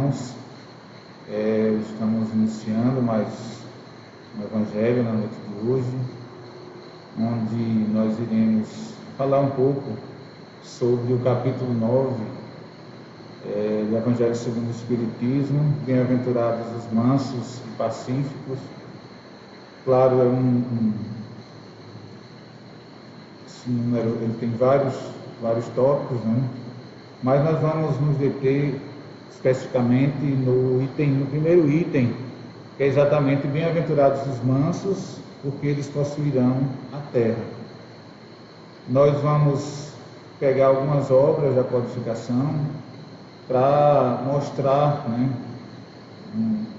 irmãos. Estamos iniciando mais um Evangelho na noite de hoje, onde nós iremos falar um pouco sobre o capítulo 9 do Evangelho segundo o Espiritismo. Bem-aventurados os mansos e pacíficos. Claro, esse número ele tem vários tópicos, né? Mas nós vamos nos deter especificamente no primeiro item, que é exatamente: bem-aventurados os mansos, porque eles possuirão a terra. Nós vamos pegar algumas obras da codificação para mostrar, né,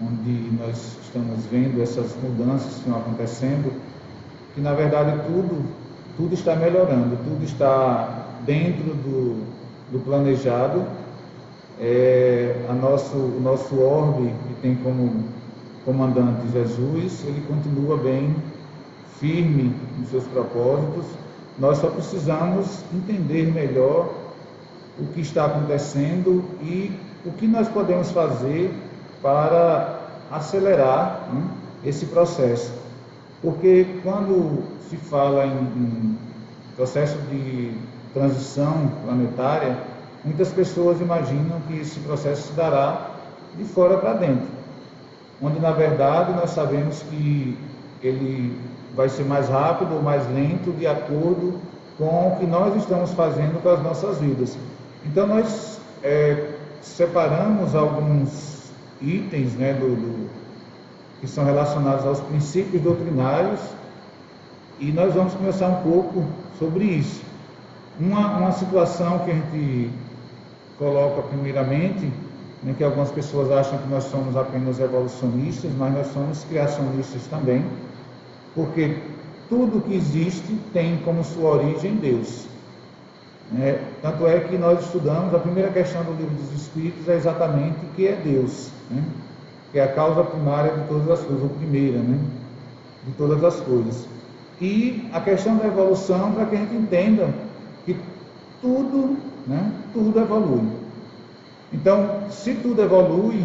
onde nós estamos vendo essas mudanças que estão acontecendo, que na verdade tudo está melhorando, tudo está dentro do planejado. O nosso orbe, que tem como comandante Jesus, ele continua bem firme nos seus propósitos. Nós só precisamos entender melhor o que está acontecendo e o que nós podemos fazer para acelerar, né, esse processo. Porque quando se fala em processo de transição planetária, muitas pessoas imaginam que esse processo se dará de fora para dentro, onde na verdade nós sabemos que ele vai ser mais rápido ou mais lento de acordo com o que nós estamos fazendo com as nossas vidas. Então nós separamos alguns itens, né, que são relacionados aos princípios doutrinários, e nós vamos conversar um pouco sobre isso. Uma situação que a gente coloca primeiramente, né, que algumas pessoas acham que nós somos apenas evolucionistas, mas nós somos criacionistas também, porque tudo que existe tem como sua origem Deus. Tanto é que nós estudamos, a primeira questão do Livro dos Espíritos é exatamente o que é Deus, né? Que é a causa primária de todas as coisas, ou primeira, né, de todas as coisas. E a questão da evolução, para que a gente entenda que tudo evolui. Então, se tudo evolui,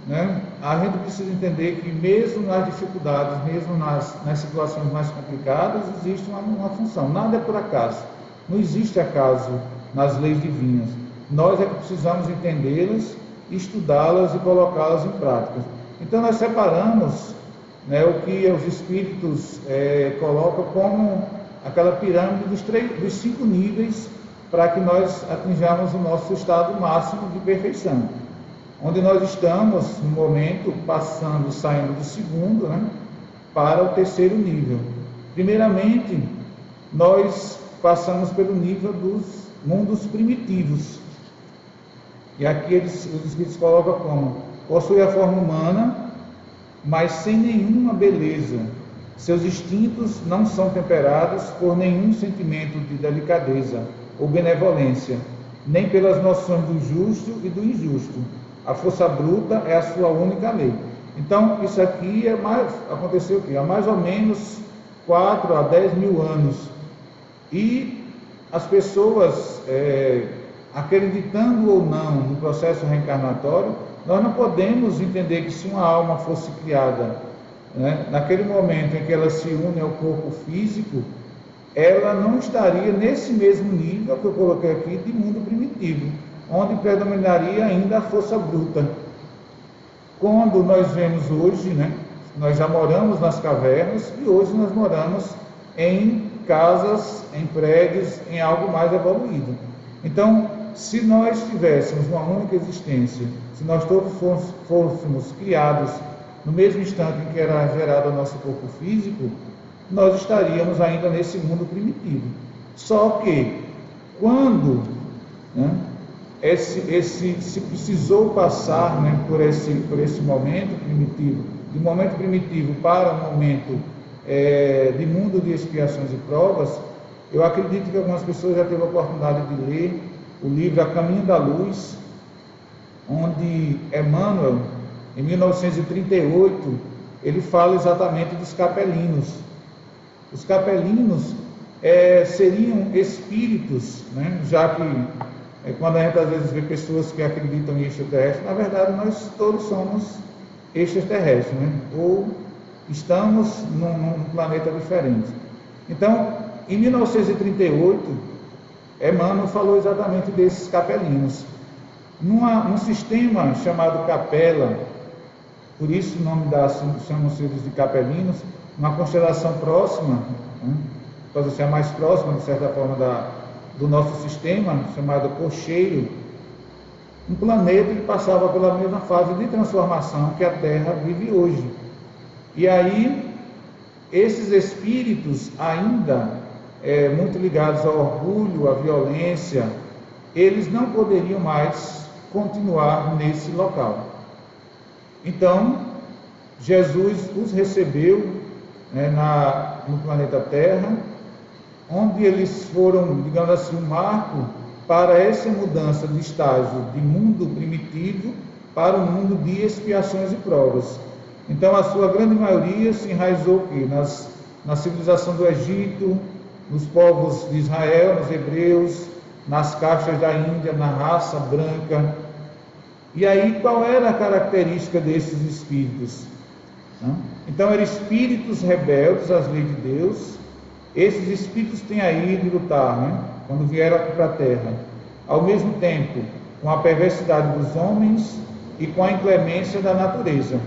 né, a gente precisa entender que mesmo nas dificuldades, mesmo nas situações mais complicadas, existe uma função. Nada é por acaso. Não existe acaso nas leis divinas. Nós é que precisamos entendê-las, estudá-las e colocá-las em prática. Então nós separamos, né, o que os espíritos colocam como aquela pirâmide dos 5 níveis, para que nós atinjamos o nosso estado máximo de perfeição, onde nós estamos no momento saindo do segundo, né, para o terceiro nível. Primeiramente, nós passamos pelo nível dos mundos primitivos, e aqui os espíritos colocam como: possui a forma humana, mas sem nenhuma beleza. Seus instintos não são temperados por nenhum sentimento de delicadeza ou benevolência, nem pelas noções do justo e do injusto. A força bruta é a sua única lei. Então, isso aqui aconteceu aqui, há mais ou menos 4 a 10 mil anos. E as pessoas, acreditando ou não no processo reencarnatório, nós não podemos entender que se uma alma fosse criada, né, naquele momento em que ela se une ao corpo físico, ela não estaria nesse mesmo nível que eu coloquei aqui de mundo primitivo, onde predominaria ainda a força bruta. Quando nós vemos hoje, né, nós já moramos nas cavernas, e hoje nós moramos em casas, em prédios, em algo mais evoluído. Então, se nós tivéssemos uma única existência, se nós todos fôssemos criados no mesmo instante em que era gerado o nosso corpo físico, nós estaríamos ainda nesse mundo primitivo. Só que, quando, né, se precisou passar, né, por esse momento primitivo, de momento primitivo para um momento de mundo de expiações e provas, eu acredito que algumas pessoas já tiveram a oportunidade de ler o livro A Caminho da Luz, onde Emmanuel, em 1938, ele fala exatamente dos capelinos. Os capelinos seriam espíritos, né, já que Quando a gente às vezes vê pessoas que acreditam em extraterrestres, na verdade nós todos somos extraterrestres, né? Ou estamos num planeta diferente. Então, em 1938, Emmanuel falou exatamente desses capelinos. Num sistema chamado capela, por isso o nome chamam-se de capelinos, uma constelação próxima, né? Pode ser a mais próxima, de certa forma, do nosso sistema, chamado Cocheiro, um planeta que passava pela mesma fase de transformação que a Terra vive hoje. E aí, esses espíritos ainda muito ligados ao orgulho, à violência, eles não poderiam mais continuar nesse local. Então, Jesus os recebeu no planeta Terra, onde eles foram, digamos assim, um marco para essa mudança de estágio de mundo primitivo para o mundo de expiações e provas. Então, a sua grande maioria se enraizou na civilização do Egito, nos povos de Israel, nos hebreus, nas castas da Índia, na raça branca. E aí, qual era a característica desses espíritos? Então, eram espíritos rebeldes às leis de Deus. Esses espíritos têm a ira de lutar, quando vieram aqui para a Terra, ao mesmo tempo com a perversidade dos homens e com a inclemência da natureza,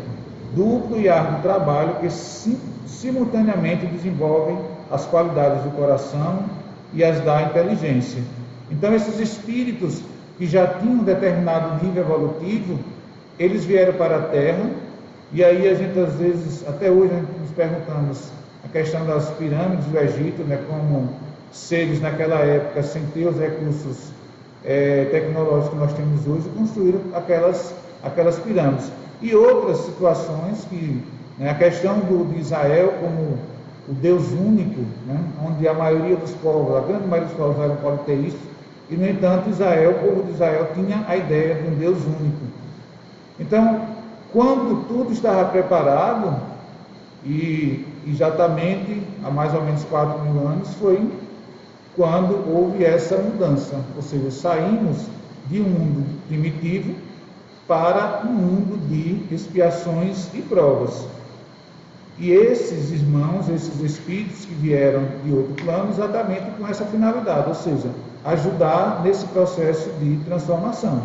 duplo e árduo trabalho que simultaneamente desenvolvem as qualidades do coração e as da inteligência. Então, esses espíritos que já tinham um determinado nível evolutivo, eles vieram para a Terra, e aí a gente às vezes, até hoje, nos perguntamos a questão das pirâmides do Egito, como seres naquela época, sem ter os recursos tecnológicos que nós temos hoje, construíram aquelas pirâmides. E outras situações que, a questão de Israel como o Deus único, onde a maioria dos povos, a grande maioria dos povos eram politeístas, e no entanto o povo de Israel tinha a ideia de um Deus único. Então, quando tudo estava preparado, e exatamente há mais ou menos 4.000 anos, foi quando houve essa mudança, ou seja, saímos de um mundo primitivo para um mundo de expiações e provas. E esses irmãos, esses espíritos que vieram de outro plano, exatamente com essa finalidade, ou seja, ajudar nesse processo de transformação.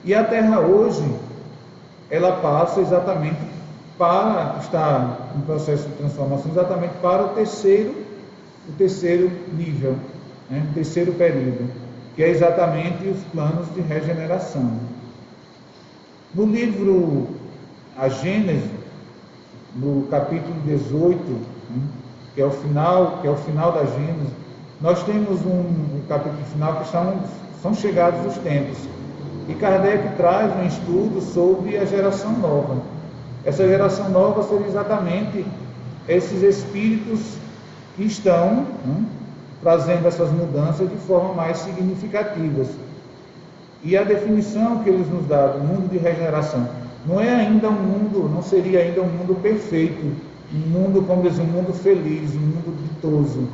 E a Terra hoje, ela passa exatamente para estar em processo de transformação, exatamente para o terceiro nível, o terceiro período, que é exatamente os planos de regeneração. No livro A Gênese, no capítulo 18, que é o final da Gênese, nós temos um capítulo final que são chegados os tempos. E Kardec traz um estudo sobre a geração nova. Essa geração nova seria exatamente esses espíritos que estão trazendo essas mudanças de forma mais significativas. E a definição que eles nos dão do mundo de regeneração não seria ainda um mundo perfeito, um mundo, como diz, um mundo feliz, um mundo ditoso,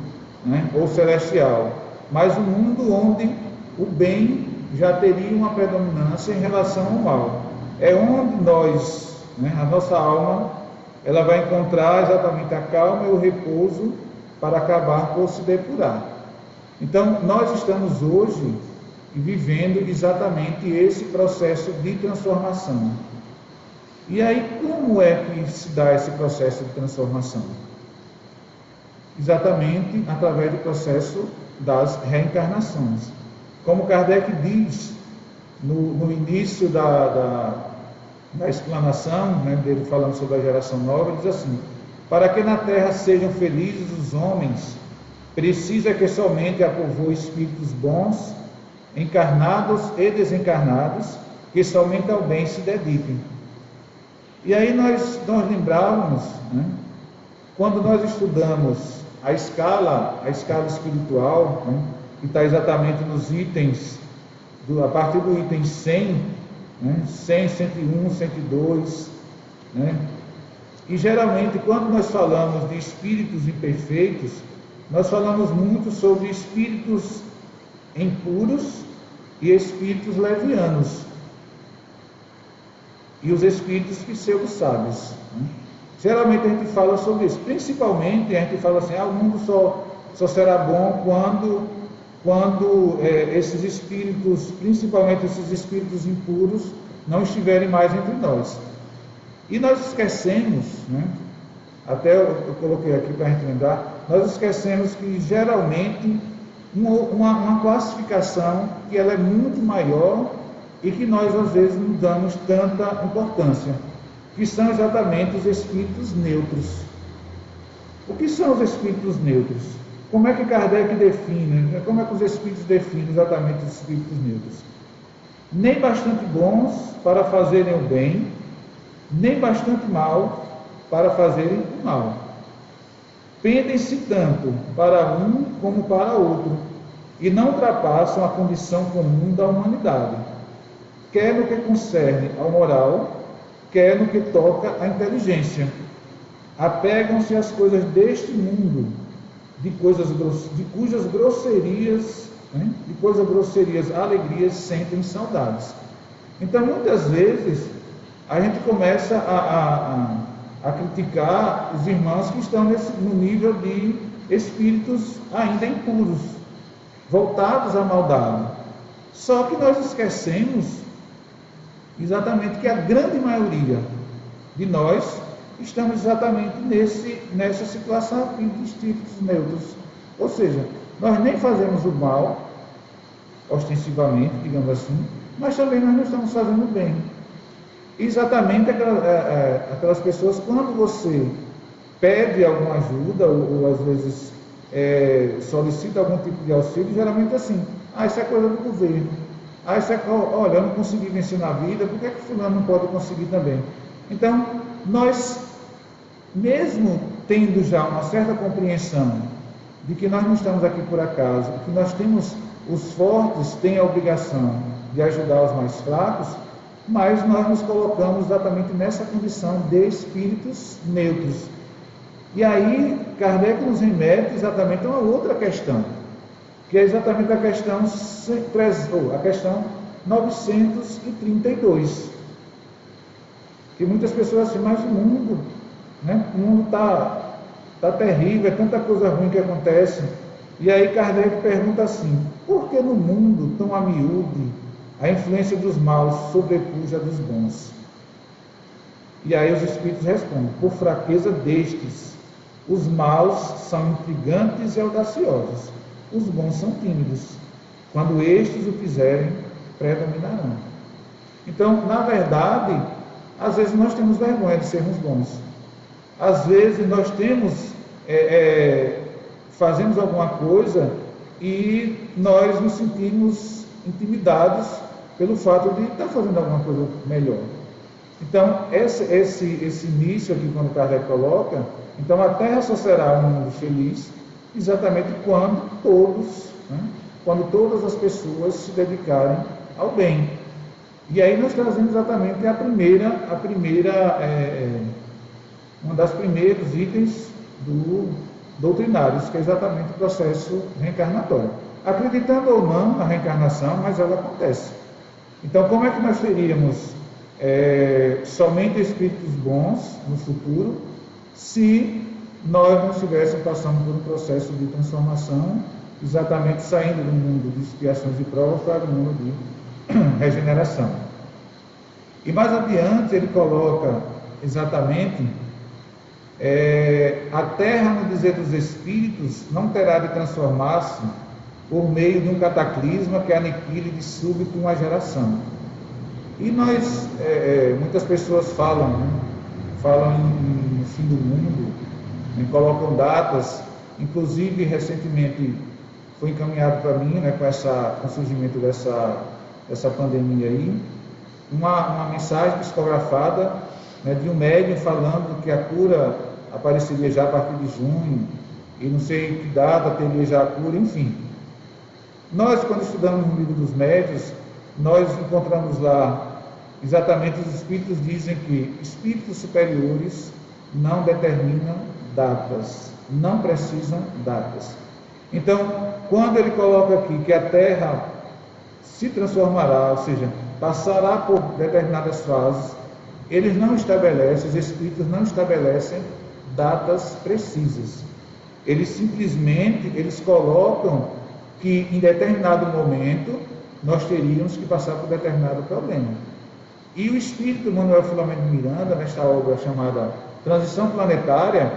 ou celestial, mas um mundo onde o bem já teria uma predominância em relação ao mal. É onde nós, a nossa alma, ela vai encontrar exatamente a calma e o repouso para acabar por se depurar. Então, nós estamos hoje vivendo exatamente esse processo de transformação. E aí, como é que se dá esse processo de transformação? Exatamente através do processo das reencarnações. Como Kardec diz no início da explanação, dele falando sobre a geração nova, ele diz assim: para que na terra sejam felizes os homens, precisa que somente a povoe espíritos bons, encarnados e desencarnados, que somente ao bem se dediquem. E aí nós lembrávamos, quando nós estudamos a escala espiritual, que está exatamente nos itens, a partir do item 100, 100, 101, 102, e geralmente quando nós falamos de espíritos imperfeitos, nós falamos muito sobre espíritos impuros e espíritos levianos, e os espíritos pseudo-sábios. Geralmente a gente fala sobre isso, principalmente a gente fala assim, o mundo só será bom quando esses espíritos, principalmente esses espíritos impuros, não estiverem mais entre nós. E nós esquecemos, até eu coloquei aqui para a gente lembrar, nós esquecemos que geralmente uma classificação que ela é muito maior e que nós às vezes não damos tanta importância, que são exatamente os espíritos neutros. O que são os espíritos neutros? Como é que Kardec define, como é que os espíritos definem exatamente os espíritos neutros? Nem bastante bons para fazerem o bem, nem bastante mal para fazerem o mal. Pendem-se tanto para um como para outro, e não ultrapassam a condição comum da humanidade, quer no que concerne ao moral, quer no que toca à inteligência. Apegam-se às coisas deste mundo, de cujas grosserias, alegrias, sentem saudades. Então, muitas vezes, a gente começa a criticar os irmãos que estão no nível de espíritos ainda impuros, voltados à maldade. Só que nós esquecemos exatamente que a grande maioria de nós estamos exatamente nessa situação aqui de espíritos neutros. Ou seja, nós nem fazemos o mal, ostensivamente, digamos assim, mas também nós não estamos fazendo o bem. Exatamente aquelas pessoas, quando você pede alguma ajuda, ou às vezes solicita algum tipo de auxílio, geralmente assim, isso é coisa do governo. Isso é, olha, eu não consegui vencer na vida, por que fulano não pode conseguir também? Então, nós, mesmo tendo já uma certa compreensão de que nós não estamos aqui por acaso, que nós temos, os fortes têm a obrigação de ajudar os mais fracos, mas nós nos colocamos exatamente nessa condição de espíritos neutros. E aí, Kardec nos remete exatamente a uma outra questão, que é exatamente a questão 932. Que muitas pessoas assim, mas o mundo está terrível, é tanta coisa ruim que acontece. E aí Kardec pergunta assim, por que no mundo tão a miúde a influência dos maus sobrepuja a dos bons? E aí os espíritos respondem, por fraqueza destes, os maus são intrigantes e audaciosos, os bons são tímidos. Quando estes o quiserem, predominarão. Então, na verdade, às vezes nós temos vergonha de sermos bons. Às vezes nós fazemos alguma coisa e nós nos sentimos intimidados pelo fato de estar fazendo alguma coisa melhor. Então, esse início aqui, quando Kardec coloca, então a Terra só será um mundo feliz exatamente quando todas as pessoas se dedicarem ao bem. E aí nós trazemos exatamente uma das primeiros itens doutrinários, que é exatamente o processo reencarnatório. Acreditando ou não na reencarnação, mas ela acontece. Então, como é que nós teríamos somente espíritos bons no futuro, se nós não estivéssemos passando por um processo de transformação, exatamente saindo do mundo de expiações e provas para o mundo de regeneração? E mais adiante ele coloca exatamente a Terra, no dizer dos Espíritos, não terá de transformar-se por meio de um cataclisma que aniquile de súbito uma geração. E nós, muitas pessoas falam em fim do mundo, colocam datas, inclusive recentemente foi encaminhado para mim, com o surgimento dessa pandemia aí, uma mensagem psicografada de um médium falando que a cura apareceria já a partir de junho, e não sei que data teria já a cura, enfim. Nós, quando estudamos no livro dos médiuns, nós encontramos lá, exatamente, os espíritos dizem que espíritos superiores não determinam datas, não precisam datas. Então, quando ele coloca aqui que a Terra se transformará, ou seja, passará por determinadas fases. Eles não estabelecem, os espíritos não estabelecem datas precisas. Eles simplesmente, eles colocam que em determinado momento nós teríamos que passar por determinado problema. E o espírito Manuel Filomeno de Miranda, nesta obra chamada Transição Planetária,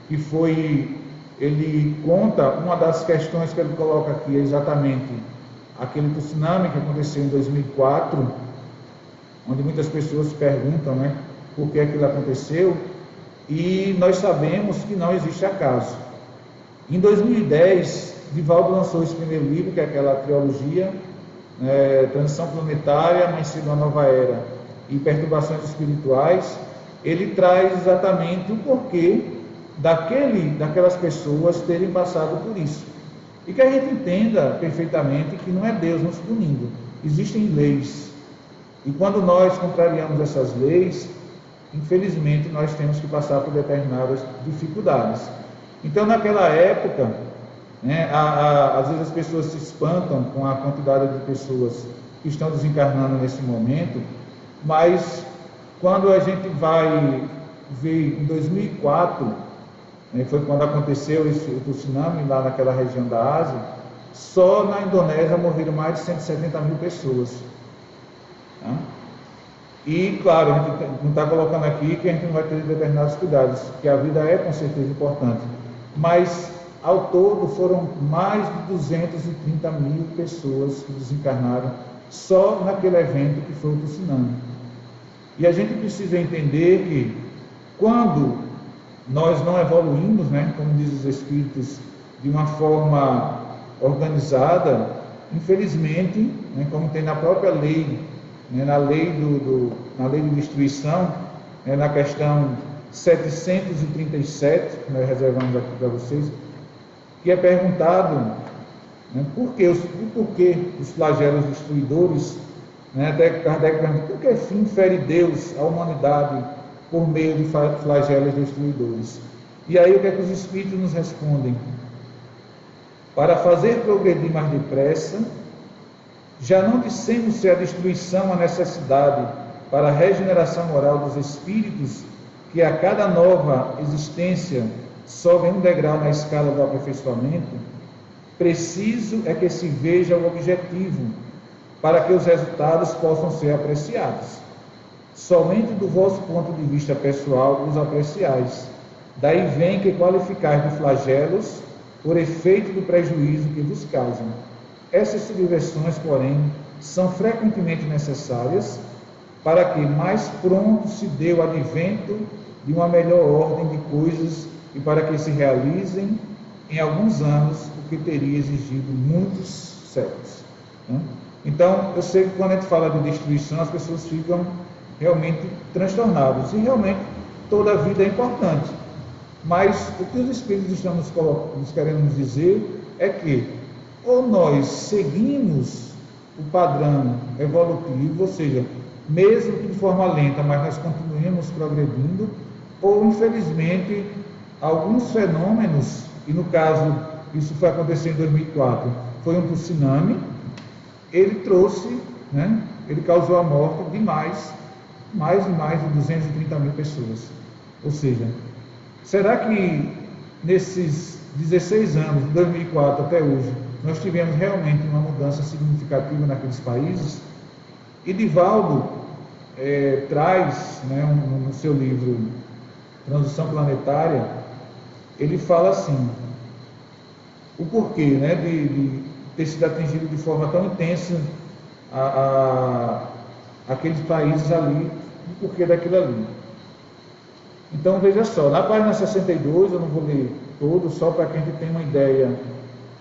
que foi, ele conta, uma das questões que ele coloca aqui é exatamente aquele tsunami que aconteceu em 2004, onde muitas pessoas perguntam, né, por que aquilo aconteceu, e nós sabemos que não existe acaso. Em 2010, Divaldo lançou esse primeiro livro, que é aquela trilogia, Transição Planetária, Amanhecer uma Nova Era e Perturbações Espirituais. Ele traz exatamente o porquê daquelas pessoas terem passado por isso. E que a gente entenda perfeitamente que não é Deus nos punindo. Existem leis. E quando nós contrariamos essas leis, infelizmente nós temos que passar por determinadas dificuldades. Então, naquela época, né, às vezes as pessoas se espantam com a quantidade de pessoas que estão desencarnando nesse momento, mas quando a gente vai ver em 2004, né, foi quando aconteceu o tsunami lá naquela região da Ásia, só na Indonésia morreram mais de 170 mil pessoas. Tá? E, claro, a gente não está colocando aqui que a gente não vai ter determinados cuidados, que a vida é com certeza importante, mas ao todo foram mais de 230 mil pessoas que desencarnaram só naquele evento que foi o tsunami. E a gente precisa entender que quando nós não evoluímos, né, como dizem os espíritos, de uma forma organizada, infelizmente, né, como tem na própria lei, né, na lei de destruição, né, na questão 737, que nós reservamos aqui para vocês, que é perguntado, né, por que os flagelos destruidores, né, até Kardec pergunta, por que fim fere Deus a humanidade por meio de flagelos destruidores? E aí o que é que os espíritos nos respondem? Para fazer progredir mais depressa, já não dissemos se a destruição a necessidade para a regeneração moral dos espíritos, que a cada nova existência sobe um degrau na escala do aperfeiçoamento, preciso é que se veja o objetivo, para que os resultados possam ser apreciados. Somente do vosso ponto de vista pessoal os apreciais. Daí vem que qualificais de flagelos por efeito do prejuízo que vos causam. Essas subversões, porém, são frequentemente necessárias para que mais pronto se dê o advento de uma melhor ordem de coisas e para que se realizem em alguns anos o que teria exigido muitos séculos. Então, eu sei que quando a gente fala de destruição, as pessoas ficam realmente transtornadas, e realmente toda a vida é importante. Mas o que os Espíritos estão nos querendo nos dizer é que ou nós seguimos o padrão evolutivo, ou seja, mesmo que de forma lenta, mas nós continuemos progredindo, ou infelizmente alguns fenômenos, e no caso isso foi acontecer em 2004, foi um tsunami, ele trouxe, né, ele causou a morte de mais de 230 mil pessoas. Ou seja, será que nesses 16 anos, de 2004 até hoje, nós tivemos realmente uma mudança significativa naqueles países? E Divaldo traz, né, no seu livro Transição Planetária, ele fala assim, o porquê, né, de ter sido atingido de forma tão intensa aqueles países ali, o porquê daquilo ali. Então veja só, na página 62, eu não vou ler todo, só para que a gente tenha uma ideia,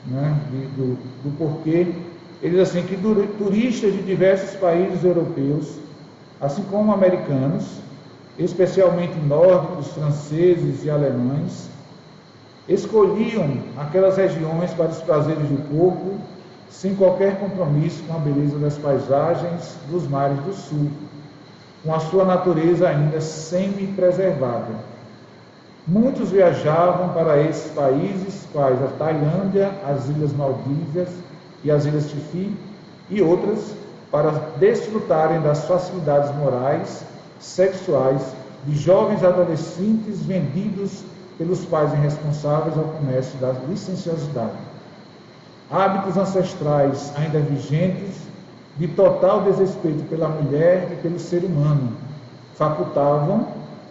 né, do porquê. Ele diz assim, que turistas de diversos países europeus, assim como americanos, especialmente nórdicos, franceses e alemães, escolhiam aquelas regiões para os prazeres do corpo, sem qualquer compromisso com a beleza das paisagens dos mares do sul, com a sua natureza ainda semi-preservada. Muitos viajavam para esses países, quais a Tailândia, as Ilhas Maldivas e as Ilhas Fifi, e outras para desfrutarem das facilidades morais, sexuais de jovens adolescentes vendidos pelos pais irresponsáveis ao comércio da licenciosidade. Hábitos ancestrais ainda vigentes de total desrespeito pela mulher e pelo ser humano facultavam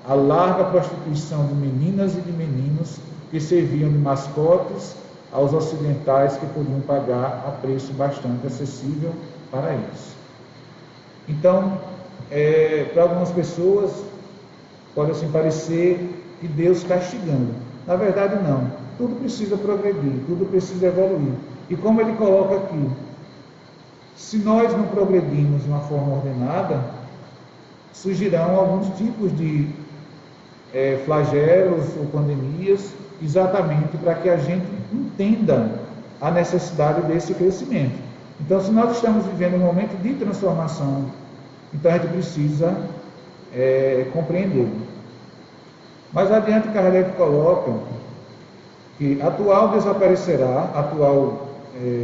a larga prostituição de meninas e de meninos que serviam de mascotes aos ocidentais que podiam pagar a preço bastante acessível para eles. Então, para algumas pessoas, pode assim parecer que Deus castigando. Na verdade, não. Tudo precisa progredir, tudo precisa evoluir. E como ele coloca aqui, se nós não progredirmos de uma forma ordenada, surgirão alguns tipos de flagelos ou pandemias, exatamente para que a gente entenda a necessidade desse crescimento. Então, se nós estamos vivendo um momento de transformação, então a gente precisa compreender. Mais adiante, Kardec coloca que a atual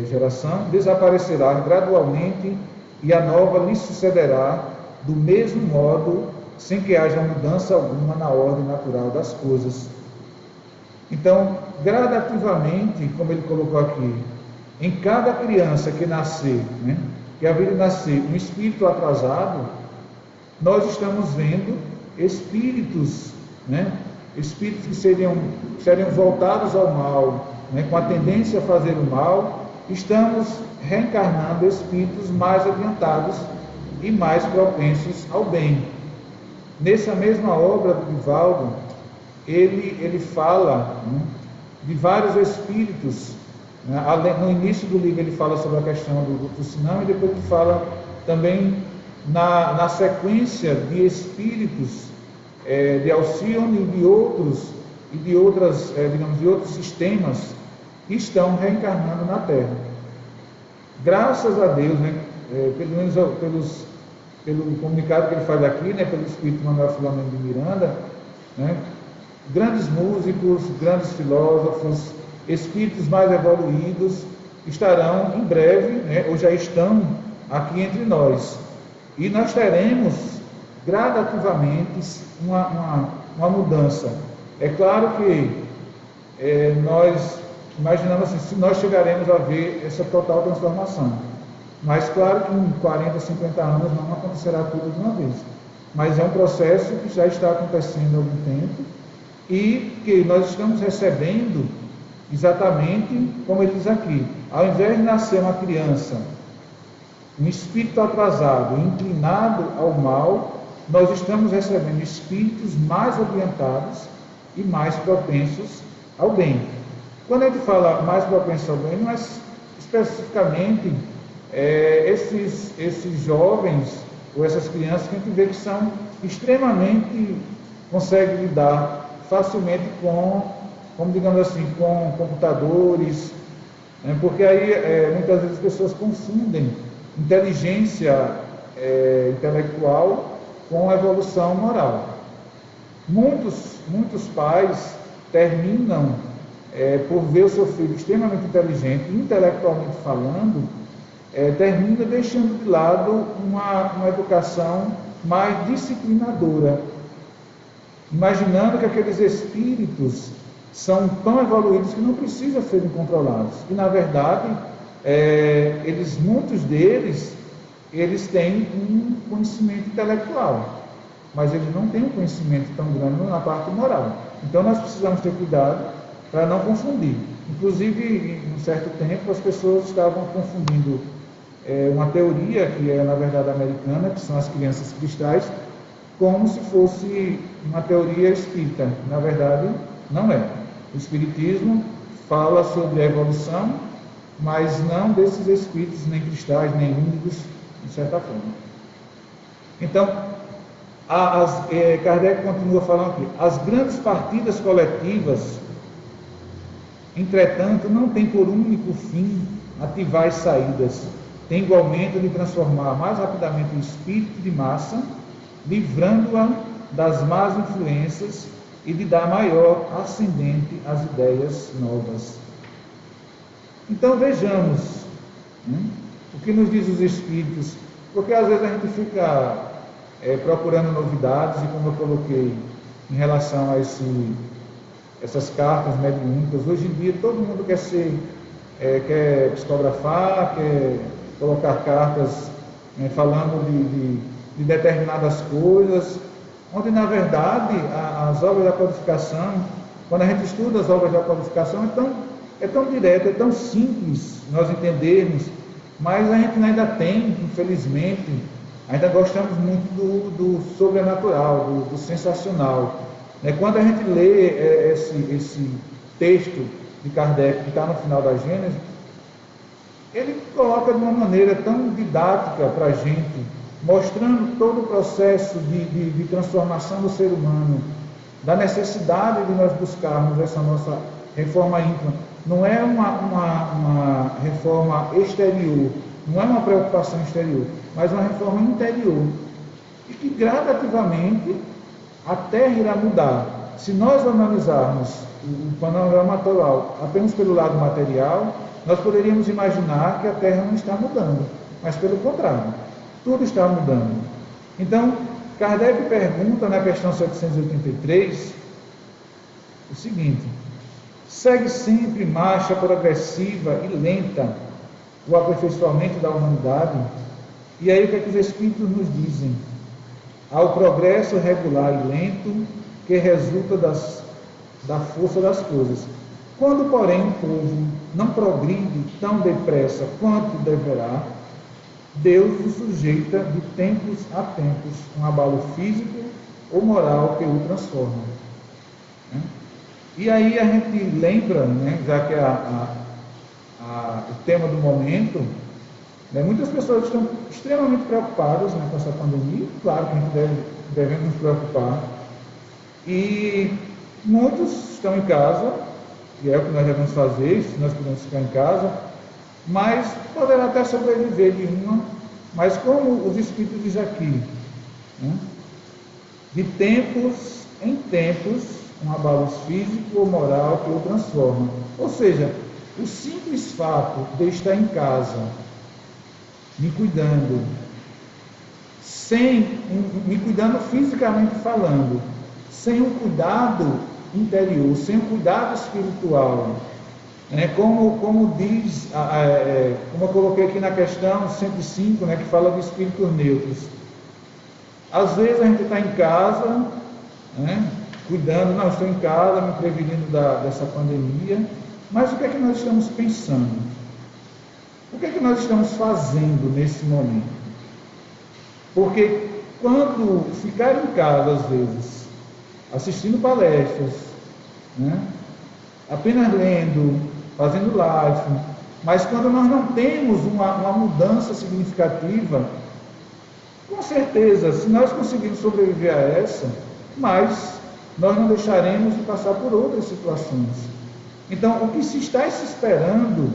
geração desaparecerá gradualmente e a nova lhe sucederá do mesmo modo, sem que haja mudança alguma na ordem natural das coisas. Então, gradativamente, como ele colocou aqui, em cada criança que nascer, que a vida nascer um espírito atrasado, nós estamos vendo espíritos, espíritos que seriam voltados ao mal, com a tendência a fazer o mal. Estamos reencarnando espíritos mais adiantados e mais propensos ao bem. Nessa mesma obra do Divaldo, ele fala de vários espíritos. No início do livro ele fala sobre a questão do Tsunami, e depois ele fala também na sequência de espíritos de Alcione e de outros sistemas que estão reencarnando na Terra. Graças a Deus, pelo menos pelo comunicado que ele faz aqui, pelo Espírito Manuel Filomeno de Miranda, grandes músicos, grandes filósofos, espíritos mais evoluídos estarão em breve, ou já estão aqui entre nós. E nós teremos gradativamente uma mudança. É claro que nós imaginamos assim, se nós chegaremos a ver essa total transformação. Mas claro que em 40, 50 anos não acontecerá tudo de uma vez. Mas é um processo que já está acontecendo há algum tempo e que nós estamos recebendo exatamente como ele diz aqui. Ao invés de nascer uma criança, um espírito atrasado, inclinado ao mal, nós estamos recebendo espíritos mais adiantados e mais propensos ao bem. Quando a gente fala mais propenso ao bem, não é especificamente esses jovens ou essas crianças que a gente vê que são extremamente, conseguem lidar facilmente como digamos assim, com computadores, porque aí muitas vezes as pessoas confundem inteligência intelectual com evolução moral. Muitos pais terminam por ver o seu filho extremamente inteligente, intelectualmente falando, termina deixando de lado uma educação mais disciplinadora, imaginando que aqueles espíritos são tão evoluídos que não precisam serem controlados. E, na verdade, muitos deles, eles têm um conhecimento intelectual, mas eles não têm um conhecimento tão grande na parte moral. Então, nós precisamos ter cuidado para não confundir. Inclusive, em um certo tempo, as pessoas estavam confundindo uma teoria, que é, na verdade, americana, que são as crianças cristais, como se fosse uma teoria espírita. Na verdade, não é. O espiritismo fala sobre a evolução, mas não desses espíritos, nem cristais, nem únicos, de certa forma. Então, Kardec continua falando aqui, as grandes partidas coletivas, entretanto, não têm por único fim ativar as saídas, tem igualmente de transformar mais rapidamente o espírito de massa, livrando-a das más influências e de dar maior ascendente às ideias novas. Então vejamos, o que nos diz os Espíritos, porque às vezes a gente fica procurando novidades, e como eu coloquei em relação a essas cartas mediúnicas, hoje em dia todo mundo quer psicografar, quer colocar cartas falando de determinadas coisas, onde na verdade as obras da codificação, quando a gente estuda as obras da codificação, é tão direto, é tão simples nós entendermos, mas a gente ainda tem, infelizmente, ainda gostamos muito do sobrenatural, do sensacional. Quando a gente lê esse texto de Kardec, que está no final da Gênesis, ele coloca de uma maneira tão didática para a gente, mostrando todo o processo de transformação do ser humano, da necessidade de nós buscarmos essa nossa reforma íntima. Não é uma reforma exterior, não é uma preocupação exterior, mas uma reforma interior. E que gradativamente a Terra irá mudar. Se nós analisarmos o panorama atual apenas pelo lado material, nós poderíamos imaginar que a Terra não está mudando, mas pelo contrário, tudo está mudando. Então, Kardec pergunta na questão 783 o seguinte: segue sempre marcha progressiva e lenta o aperfeiçoamento da humanidade? E aí o que é que os Espíritos nos dizem? Há o progresso regular e lento que resulta da força das coisas. Quando, porém, o povo não progride tão depressa quanto deverá, Deus o sujeita de tempos a tempos, um abalo físico ou moral que o transforma. E aí a gente lembra, já que o tema do momento, muitas pessoas estão extremamente preocupadas com essa pandemia, claro que a gente deve nos preocupar, e muitos estão em casa, que é o que nós devemos fazer, se nós pudermos ficar em casa, mas poderá até sobreviver de uma, mas como os Espíritos dizem aqui, de tempos em tempos, um abalo físico ou moral que o transforma. Ou seja, o simples fato de estar em casa, me cuidando, me cuidando fisicamente falando, sem um cuidado interior, sem um cuidado espiritual, como diz, como eu coloquei aqui na questão 105, que fala de espíritos neutros. Às vezes a gente está em casa, cuidando, não, estou em casa, me prevenindo dessa pandemia, mas o que é que nós estamos pensando? O que é que nós estamos fazendo nesse momento? Porque quando ficar em casa, às vezes, assistindo palestras, apenas lendo, fazendo live, mas quando nós não temos uma mudança significativa, com certeza, se nós conseguirmos sobreviver a essa, mas nós não deixaremos de passar por outras situações. Então, o que se está se esperando,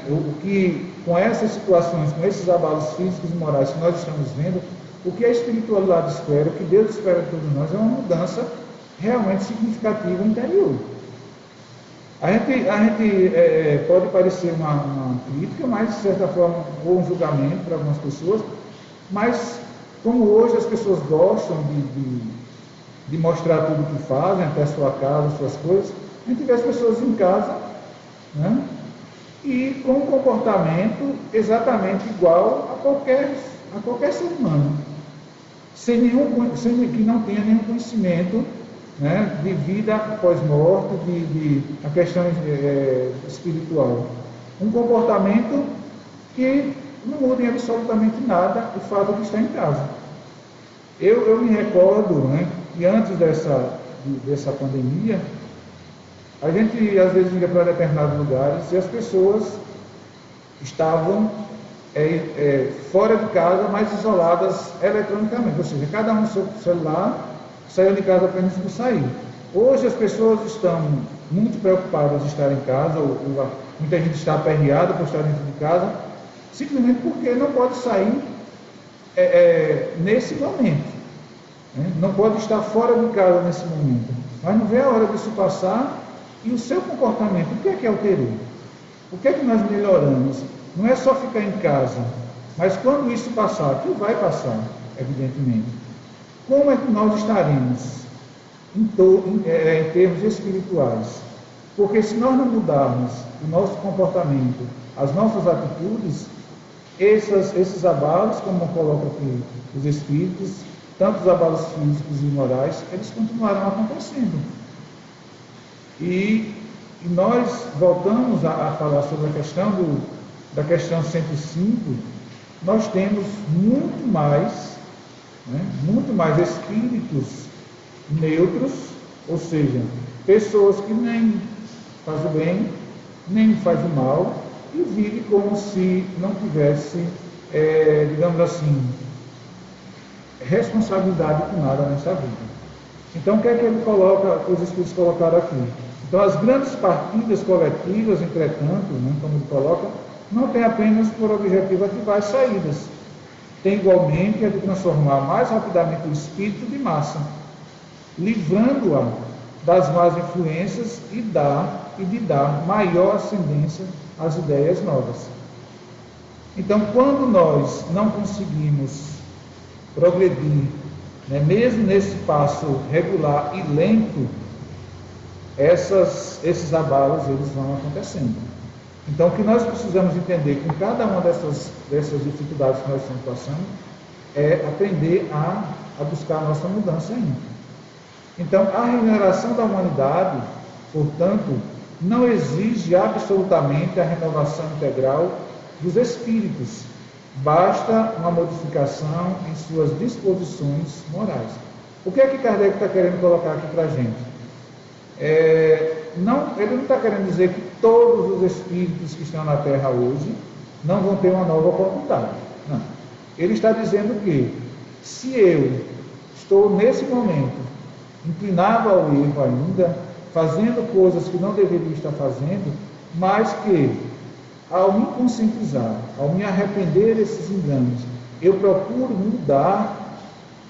o que com essas situações, com esses abalos físicos e morais que nós estamos vendo, o que a espiritualidade espera, o que Deus espera de todos nós, é uma mudança realmente significativa interior. A gente pode parecer uma crítica, mas de certa forma, ou um julgamento para algumas pessoas, mas como hoje as pessoas gostam de mostrar tudo o que fazem, até a sua casa, suas coisas, a gente vê as pessoas em casa, e com um comportamento exatamente igual a qualquer ser humano, sem que não tenha nenhum conhecimento de vida pós-morte, de a questão espiritual. Um comportamento que não muda em absolutamente nada o fato de estar em casa. Eu me recordo que antes dessa pandemia, a gente às vezes ia para determinados lugares e as pessoas estavam fora de casa, mas isoladas eletronicamente, ou seja, cada um no seu celular, saiu de casa apenas por sair. Hoje as pessoas estão muito preocupadas de estar em casa, muita gente está aperreada por estar dentro de casa, simplesmente porque não pode sair nesse momento, não pode estar fora de casa nesse momento, mas não vê a hora disso passar. E o seu comportamento, o que é que alterou? O que é que nós melhoramos? não é só ficar em casa, mas quando isso passar, que vai passar, evidentemente, como é que nós estaremos em termos espirituais? Porque se nós não mudarmos o nosso comportamento, as nossas atitudes, esses abalos, como colocam aqui os espíritos, tanto os abalos físicos e morais, eles continuarão acontecendo. E nós voltamos a falar sobre a questão da questão 105, nós temos muito mais espíritos neutros, ou seja, pessoas que nem fazem o bem, nem fazem o mal, e vivem como se não tivesse, digamos assim, responsabilidade com nada nessa vida. Então, o que é que ele coloca, os espíritos colocaram aqui? Então, as grandes partidas coletivas, entretanto, como ele coloca, não tem apenas por objetivo ativar as saídas, tem igualmente a de transformar mais rapidamente o espírito de massa, livrando-a das más influências e de dar maior ascendência às ideias novas. Então, quando nós não conseguimos progredir, mesmo nesse passo regular e lento, esses abalos eles vão acontecendo. Então, o que nós precisamos entender com cada uma dessas dificuldades que nós estamos passando é aprender a buscar a nossa mudança ainda. Então, a regeneração da humanidade, portanto, não exige absolutamente a renovação integral dos espíritos. Basta uma modificação em suas disposições morais. O que é que Kardec está querendo colocar aqui para a gente? Ele não está querendo dizer que todos os espíritos que estão na Terra hoje não vão ter uma nova oportunidade. Não. Ele está dizendo que, se eu estou nesse momento inclinado ao erro ainda, fazendo coisas que não deveria estar fazendo, mas que, ao me conscientizar, ao me arrepender desses enganos, eu procuro mudar,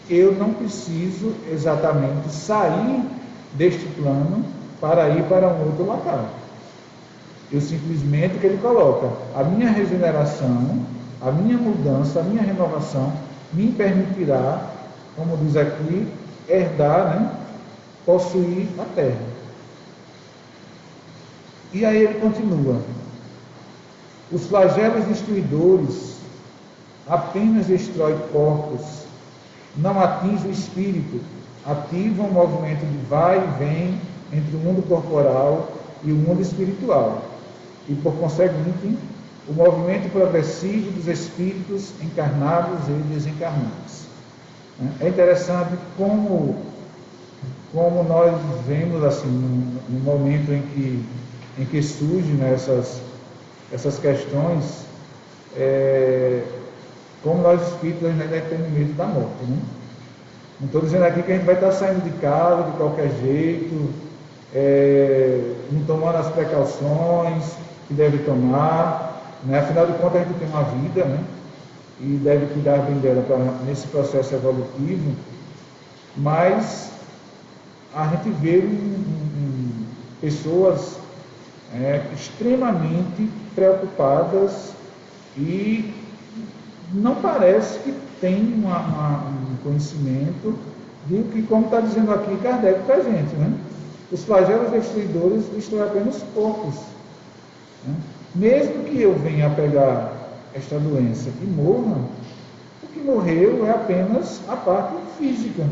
eu não preciso exatamente sair deste plano para ir para um outro local. Eu simplesmente, que ele coloca, a minha regeneração, a minha mudança, a minha renovação me permitirá, como diz aqui, herdar, possuir a terra. E aí ele continua: os flagelos destruidores apenas destroem corpos, não atingem o espírito, ativam o movimento de vai e vem entre o mundo corporal e o mundo espiritual, e por conseguinte, o movimento progressivo dos espíritos encarnados e desencarnados. É interessante como nós vemos assim, no momento em que surgem essas questões, como nós espíritos ainda temos medo da morte. Não estou dizendo aqui que a gente vai estar saindo de casa de qualquer jeito, não tomando as precauções que deve tomar, afinal de contas a gente tem uma vida, e deve cuidar bem dela nesse processo evolutivo, mas a gente vê pessoas extremamente preocupadas e não parece que tem um conhecimento do que, como está dizendo aqui Kardec para a gente, os flagelos destruidores destroem apenas poucos. Mesmo que eu venha a pegar esta doença e morra, o que morreu é apenas a parte física.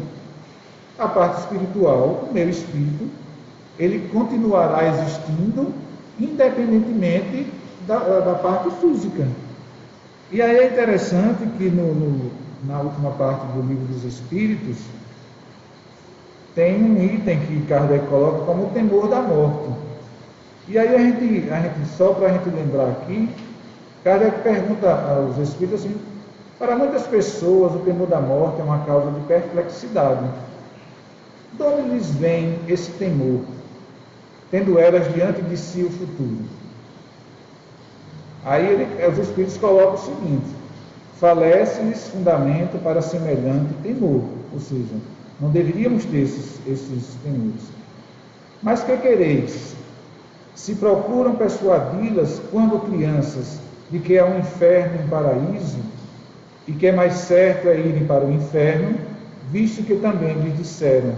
A parte espiritual, o meu espírito, ele continuará existindo independentemente da parte física. E aí é interessante que na última parte do Livro dos Espíritos tem um item que Kardec coloca como o temor da morte. E aí a gente só para a gente lembrar aqui, Kardec pergunta aos espíritos assim: para muitas pessoas o temor da morte é uma causa de perplexidade. De onde lhes vem esse temor, tendo elas diante de si o futuro? Aí os espíritos colocam o seguinte: falece-lhes fundamento para semelhante temor, ou seja, não deveríamos ter esses temores. Mas que quereis? Se procuram persuadi-las quando crianças de que há um inferno e um paraíso, e que é mais certo é irem para o inferno, visto que também lhes disseram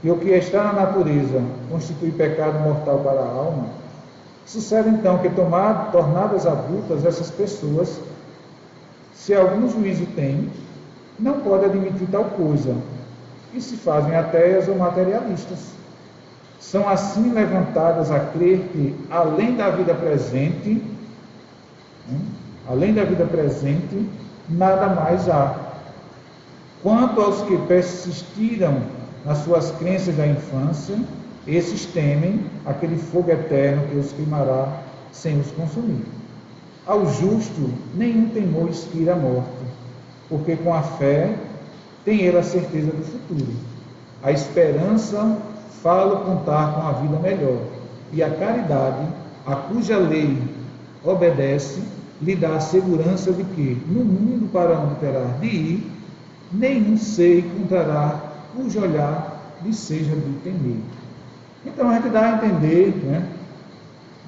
que o que está na natureza constitui pecado mortal para a alma, sucede então que, tornadas adultas, essas pessoas, se algum juízo têm, não podem admitir tal coisa, e se fazem ateias ou materialistas. São assim levantadas a crer que, além da vida presente, nada mais há. Quanto aos que persistiram nas suas crenças da infância, esses temem aquele fogo eterno que os queimará sem os consumir. Ao justo, nenhum temor inspira a morte, porque com a fé tem ele a certeza do futuro. A esperança fala contar com a vida melhor, e a caridade, a cuja lei obedece, lhe dá a segurança de que, no mundo para onde terá de ir, nenhum ser encontrará cujo olhar lhe seja de temer. Então a gente dá a entender,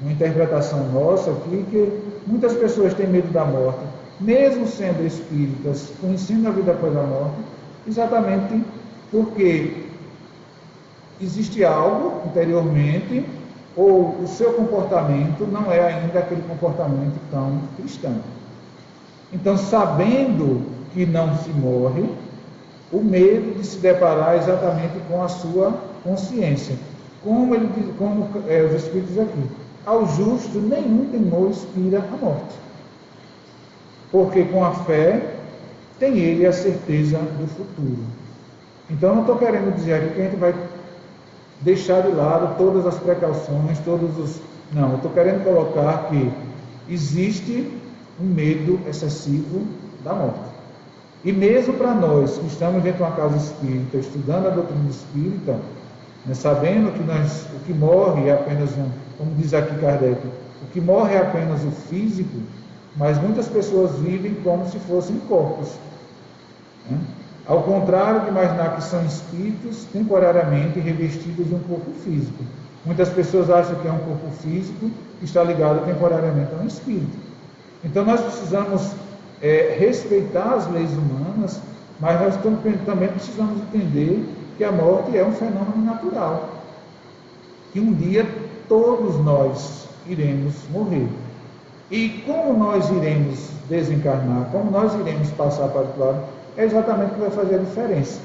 uma interpretação nossa aqui, que muitas pessoas têm medo da morte, mesmo sendo espíritas, conhecendo a vida após a morte, exatamente porque existe algo interiormente, ou o seu comportamento não é ainda aquele comportamento tão cristão. Então, sabendo que não se morre, o medo de se deparar exatamente com a sua consciência. Como os Espíritos aqui. Ao justo, nenhum temor inspira a morte. Porque com a fé, tem ele a certeza do futuro. Então, não estou querendo dizer aqui que a gente vai deixar de lado todas as precauções, Não, eu estou querendo colocar que existe um medo excessivo da morte. E mesmo para nós que estamos dentro de uma casa espírita, estudando a doutrina espírita, sabendo que o que morre é apenas como diz aqui Kardec, o que morre é apenas o físico, mas muitas pessoas vivem como se fossem corpos. Ao contrário de imaginar que são espíritos temporariamente revestidos de um corpo físico. Muitas pessoas acham que é um corpo físico que está ligado temporariamente a um espírito. Então nós precisamos respeitar as leis humanas, mas nós também precisamos entender que a morte é um fenômeno natural. Que um dia todos nós iremos morrer. E como nós iremos desencarnar, como nós iremos passar para o lado, é exatamente o que vai fazer a diferença.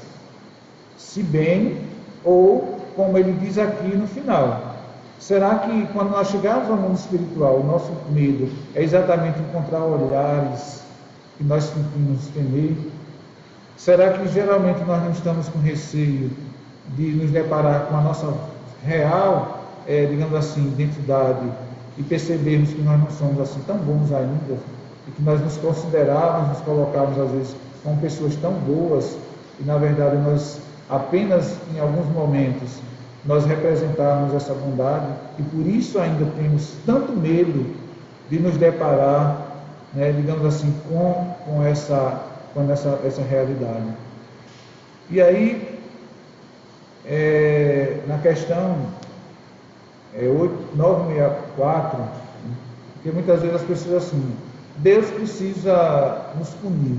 Se bem, ou como ele diz aqui no final, será que quando nós chegarmos ao mundo espiritual, o nosso medo é exatamente encontrar olhares que nós sentimos temer? Será que geralmente nós não estamos com receio de nos deparar com a nossa real, digamos assim, identidade e percebermos que nós não somos assim tão bons ainda, e que nós nos considerávamos, nos colocávamos às vezes como pessoas tão boas, e na verdade nós apenas em alguns momentos nós representarmos essa bondade, e por isso ainda temos tanto medo de nos deparar, digamos assim, com essa realidade. E aí, na questão 964, porque muitas vezes as pessoas assim, Deus precisa nos punir,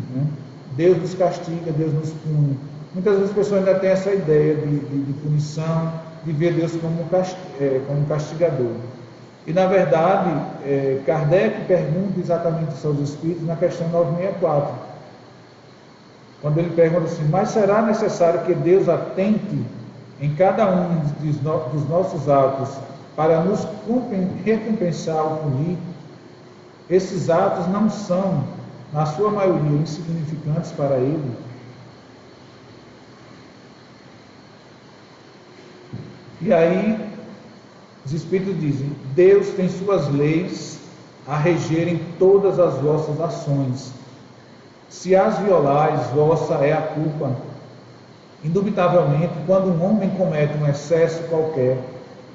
Deus nos castiga, Deus nos pune. Muitas vezes as pessoas ainda têm essa ideia de punição, de ver Deus como castigador. E na verdade, Kardec pergunta exatamente isso aos Espíritos na questão 964. Quando ele pergunta assim, mas será necessário que Deus atente em cada um dos nossos atos para nos recompensar ou punir? Esses atos não são, na sua maioria, insignificantes para Ele. E aí, os Espíritos dizem, Deus tem suas leis a regerem todas as vossas ações. Se as violais, vossa é a culpa. Indubitavelmente, quando um homem comete um excesso qualquer,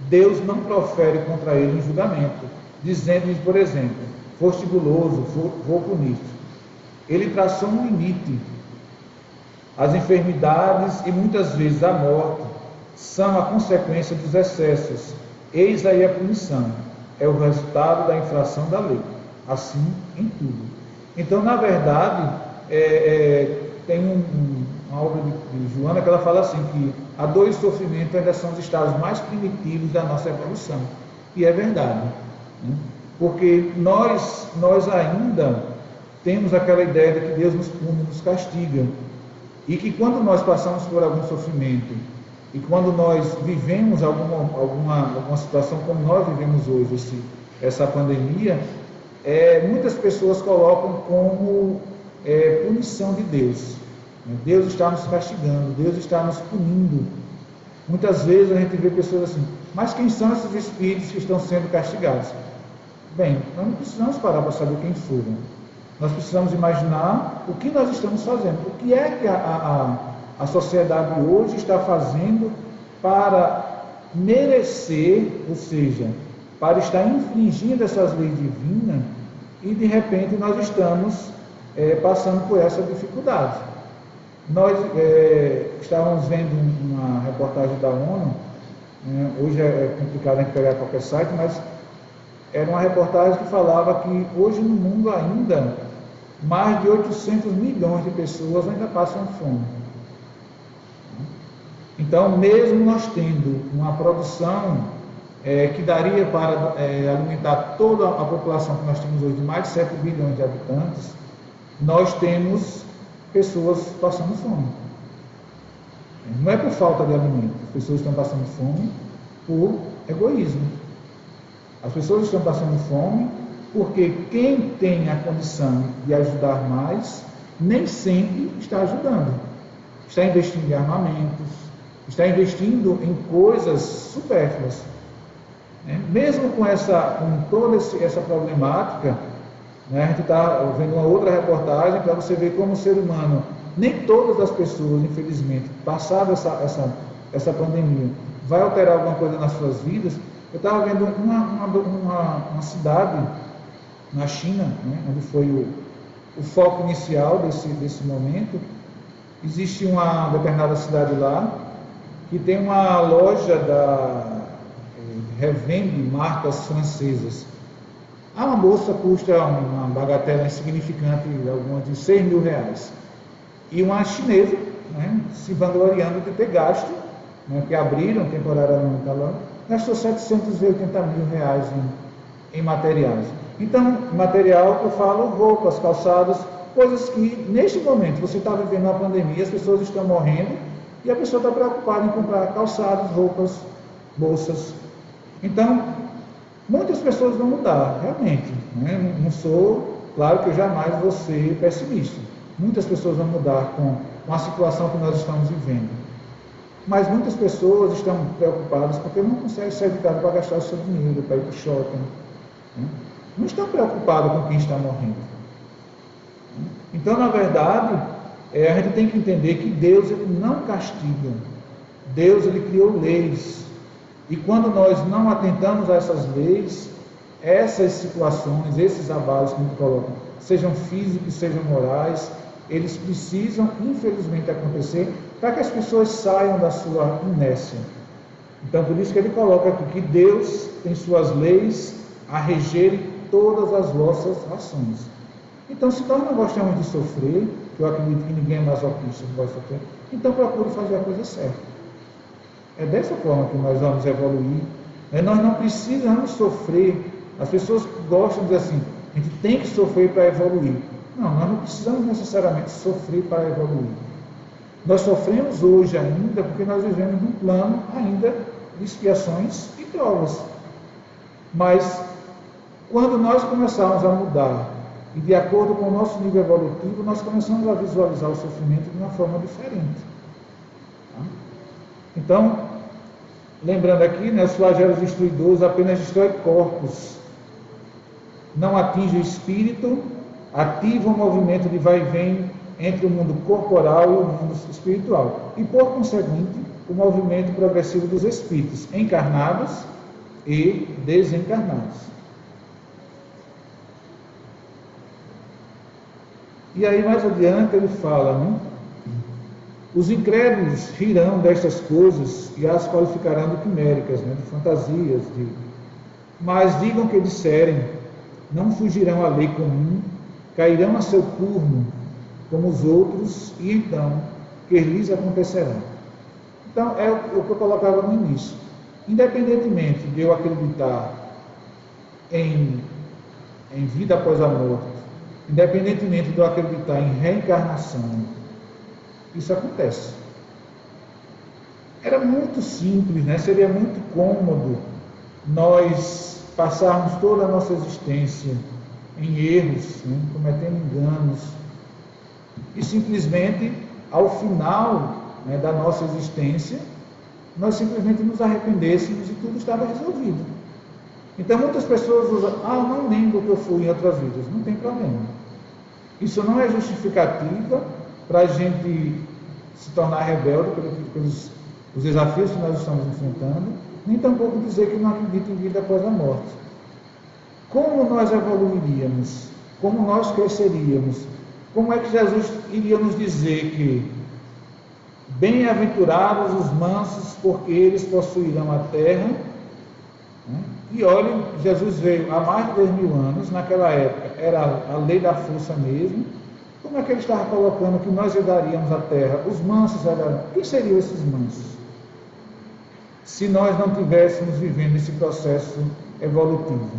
Deus não profere contra ele um julgamento, dizendo-lhe, por exemplo, foste guloso, vou punir-te. Ele traçou um limite. As enfermidades e muitas vezes a morte são a consequência dos excessos. Eis aí a punição. É o resultado da infração da lei. assim em tudo. Então, na verdade, tem uma obra de Joana que ela fala assim, que a dor e o sofrimento ainda são os estados mais primitivos da nossa evolução. E é verdade, né? Porque nós ainda temos aquela ideia de que Deus nos pune, nos castiga. E que quando nós passamos por algum sofrimento, e quando nós vivemos alguma situação como nós vivemos hoje, essa pandemia, muitas pessoas colocam como punição de Deus. Deus está nos castigando, Deus está nos punindo. Muitas vezes a gente vê pessoas assim, mas quem são esses espíritos que estão sendo castigados? Bem, nós não precisamos parar para saber quem foram. Nós precisamos imaginar o que nós estamos fazendo, o que é que a sociedade hoje está fazendo para merecer, ou seja, para estar infringindo essas leis divinas, e de repente nós estamos passando por essa dificuldade. Nós estávamos vendo uma reportagem da ONU, hoje é complicado a gente pegar qualquer site, mas era uma reportagem que falava que hoje no mundo ainda mais de 800 milhões de pessoas ainda passam fome. Então, mesmo nós tendo uma produção que daria para alimentar toda a população que nós temos hoje, de mais de 7 bilhões de habitantes, nós temos pessoas passando fome. Não é por falta de alimento, as pessoas estão passando fome por egoísmo. As pessoas estão passando fome porque quem tem a condição de ajudar mais, nem sempre está ajudando. Está investindo em armamentos, está investindo em coisas supérfluas. Mesmo com toda essa problemática, a gente está vendo uma outra reportagem para você ver como o ser humano, nem todas as pessoas, infelizmente, passada essa pandemia, vai alterar alguma coisa nas suas vidas. Eu estava vendo uma cidade na China, onde foi o foco inicial desse momento. Existe uma determinada cidade lá que tem uma loja revende marcas francesas. Uma bolsa custa uma bagatela insignificante, alguma de 6 mil reais. E uma chinesa, se vangloriando de ter gasto, que abriram temporariamente lá, gastou 780 mil reais em materiais. Então, material que eu falo, roupas, calçados, coisas que, neste momento, você está vivendo uma pandemia, as pessoas estão morrendo, e a pessoa está preocupada em comprar calçados, roupas, bolsas. Então, muitas pessoas vão mudar, realmente. Não sou, claro que eu jamais vou ser pessimista. Muitas pessoas vão mudar com a situação que nós estamos vivendo. Mas muitas pessoas estão preocupadas porque não conseguem sair de casa para gastar o seu dinheiro, para ir para o shopping. Não estão preocupados com quem está morrendo. Então, na verdade, a gente tem que entender que Deus ele não castiga. Deus ele criou leis. E quando nós não atentamos a essas leis, essas situações, esses abalos que a gente coloca, sejam físicos, sejam morais, eles precisam, infelizmente, acontecer para que as pessoas saiam da sua inércia. Então, por isso que ele coloca aqui que Deus tem suas leis a regerem todas as vossas ações. Então, se nós não gostamos de sofrer, que eu acredito que ninguém é masoquista que vai sofrer, então procure fazer a coisa certa. É dessa forma que nós vamos evoluir. Nós não precisamos sofrer. As pessoas gostam de dizer assim, a gente tem que sofrer para evoluir. Não, nós não precisamos necessariamente sofrer para evoluir. Nós sofremos hoje ainda porque nós vivemos num plano ainda de expiações e provas. Mas, quando nós começarmos a mudar, e de acordo com o nosso nível evolutivo, nós começamos a visualizar o sofrimento de uma forma diferente. Então, lembrando aqui, os flagelos destruidores apenas destroem corpos, não atingem o espírito, ativam o movimento de vai e vem entre o mundo corporal e o mundo espiritual, e por conseguinte, o movimento progressivo dos espíritos encarnados e desencarnados. E aí mais adiante ele fala, os incrédulos rirão destas coisas e as qualificarão de quiméricas, de fantasias, mas digam que disserem, não fugirão à lei comum, cairão a seu turno como os outros, e então que lhes acontecerá. Então, é o que eu colocava no início. Independentemente de eu acreditar em vida após a morte, independentemente de eu acreditar em reencarnação, isso acontece. Era muito simples, né? Seria muito cômodo nós passarmos toda a nossa existência em erros, né? Cometendo enganos, e simplesmente, ao final, né, da nossa existência, nós simplesmente nos arrependêssemos e tudo estava resolvido. Então muitas pessoas usam, eu não lembro o que eu fui em outras vidas. Não tem problema. Isso não é justificativa para a gente se tornar rebelde pelos desafios que nós estamos enfrentando, nem tampouco dizer que não acredita em vida após a morte. Como nós evoluiríamos? Como nós cresceríamos? Como é que Jesus iria nos dizer que bem-aventurados os mansos, porque eles possuirão a terra? E olhem, Jesus veio há mais de 2000 anos, naquela época era a lei da força mesmo. Como é que ele estava colocando que nós herdaríamos a terra? Os mansos herdaríamos. Quem seriam esses mansos? Se nós não estivéssemos vivendo esse processo evolutivo,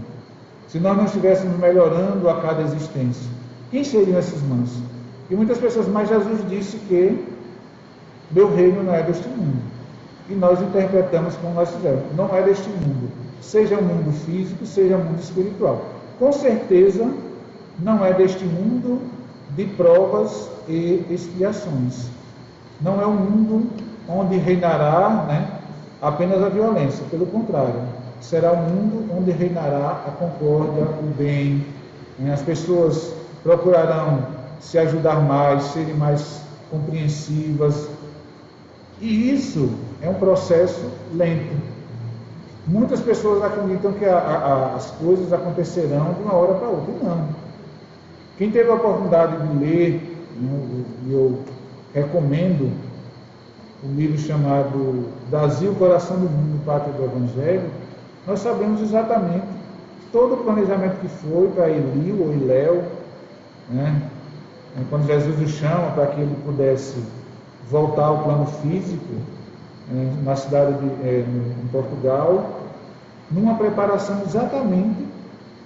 se nós não estivéssemos melhorando a cada existência, quem seriam esses mansos? E muitas pessoas, mas Jesus disse que meu reino não é deste mundo. E nós interpretamos como nós fizemos. Não é deste mundo. Seja o mundo físico, seja o mundo espiritual. Com certeza, não é deste mundo de provas e expiações. Não é um mundo onde reinará, né, apenas a violência. Pelo contrário, será um mundo onde reinará a concórdia, o bem. As pessoas procurarão se ajudar mais, serem mais compreensivas. E isso é um processo lento. Muitas pessoas acreditam que as coisas acontecerão de uma hora para outra. Não. Quem teve a oportunidade de ler, eu recomendo um livro chamado Brasil, Coração do Mundo, Pátria do Evangelho. Nós sabemos exatamente todo o planejamento que foi para Eli ou Iléu, né? Quando Jesus o chama para que ele pudesse voltar ao plano físico, na cidade em Portugal, numa preparação exatamente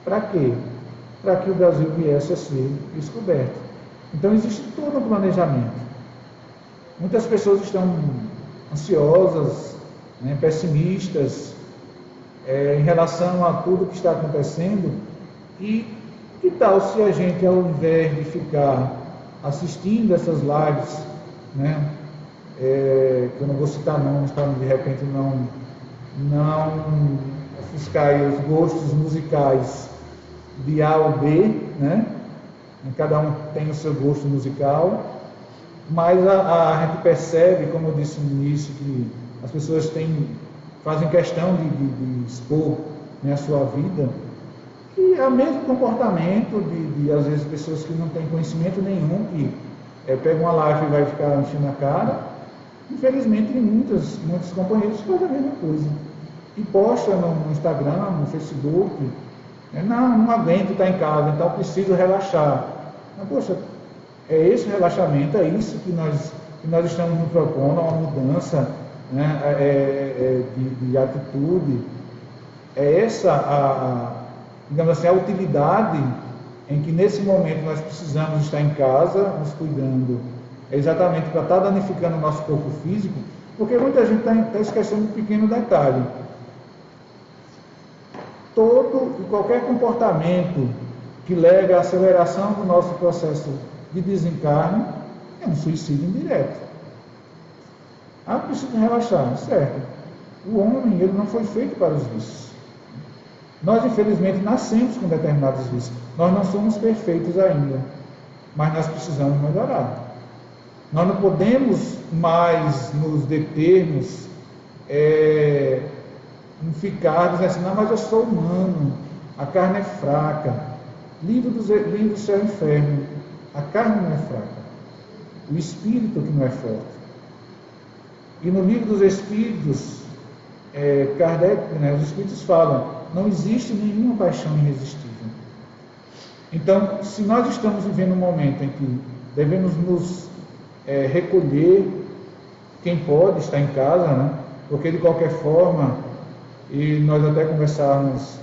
para quê? Para que o Brasil viesse a ser descoberto. Então existe todo um planejamento. Muitas pessoas estão ansiosas, né, pessimistas em relação a tudo que está acontecendo, e que tal se a gente, ao invés de ficar assistindo essas lives, né, que eu não vou citar nomes para de repente não ofuscar os gostos musicais de A ou B, né? Cada um tem o seu gosto musical, mas a gente percebe, como eu disse no início, que as pessoas fazem questão de expor, né, a sua vida, que é o mesmo comportamento de às vezes pessoas que não têm conhecimento nenhum, que pegam uma live e vai ficar enchendo a cara. Infelizmente, muitos companheiros fazem a mesma coisa. E posta no Instagram, no Facebook, não aguento estar em casa, então preciso relaxar. Mas, poxa, é esse relaxamento, é isso que nós estamos nos propondo, uma mudança, né, de atitude. É essa, digamos assim, a utilidade em que nesse momento nós precisamos estar em casa, nos cuidando. É exatamente para estar danificando o nosso corpo físico, porque muita gente está esquecendo um pequeno detalhe. Todo e qualquer comportamento que leve à aceleração do nosso processo de desencarne é um suicídio indireto. Preciso relaxar, certo? O homem, ele não foi feito para os vícios. Nós, infelizmente, nascemos com determinados vícios. Nós não somos perfeitos ainda, mas nós precisamos melhorar. Nós não podemos mais nos determos, ficar dizendo assim, não, mas eu sou humano, a carne é fraca. Livro do céu e inferno, a carne não é fraca, o espírito que não é forte. E no livro dos Espíritos, Kardec, né, os Espíritos falam, não existe nenhuma paixão irresistível. Então, se nós estamos vivendo um momento em que devemos nos recolher, quem pode estar em casa, né? Porque de qualquer forma, e nós até conversávamos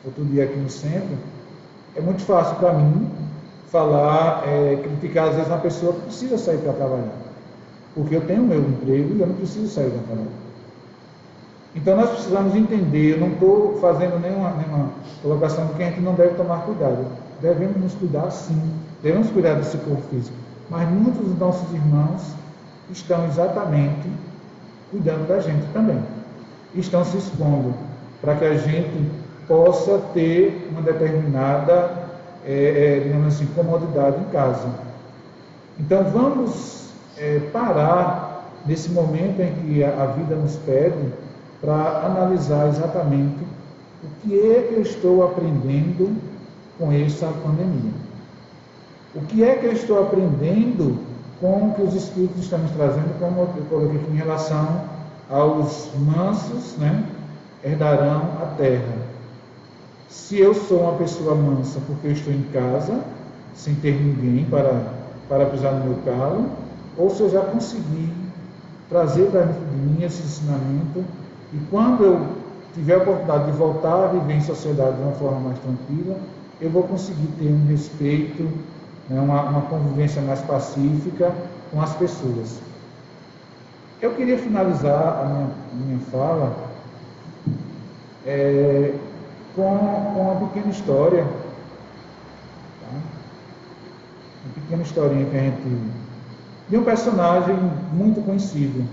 outro dia aqui no centro, é muito fácil para mim falar, criticar às vezes uma pessoa que precisa sair para trabalhar, porque eu tenho meu emprego e eu não preciso sair para trabalhar. Então nós precisamos entender, eu não estou fazendo nenhuma colocação de que a gente não deve tomar cuidado. Devemos nos cuidar sim, devemos cuidar desse corpo físico, mas muitos dos nossos irmãos estão exatamente cuidando da gente também. Estão se expondo para que a gente possa ter uma determinada, digamos assim, comodidade em casa. Então vamos parar nesse momento em que a vida nos pede para analisar exatamente o que é que eu estou aprendendo com essa pandemia. O que é que eu estou aprendendo com o que os Espíritos estão nos trazendo, como eu coloquei aqui, em relação aos mansos, né, herdarão a terra. Se eu sou uma pessoa mansa porque eu estou em casa, sem ter ninguém para pisar no meu calo, ou se eu já consegui trazer para dentro de mim esse ensinamento, e quando eu tiver a oportunidade de voltar a viver em sociedade de uma forma mais tranquila, eu vou conseguir ter um respeito, né, uma convivência mais pacífica com as pessoas. Eu queria finalizar a minha fala com uma pequena história, tá? Uma pequena historinha que a gente... de um personagem muito conhecido.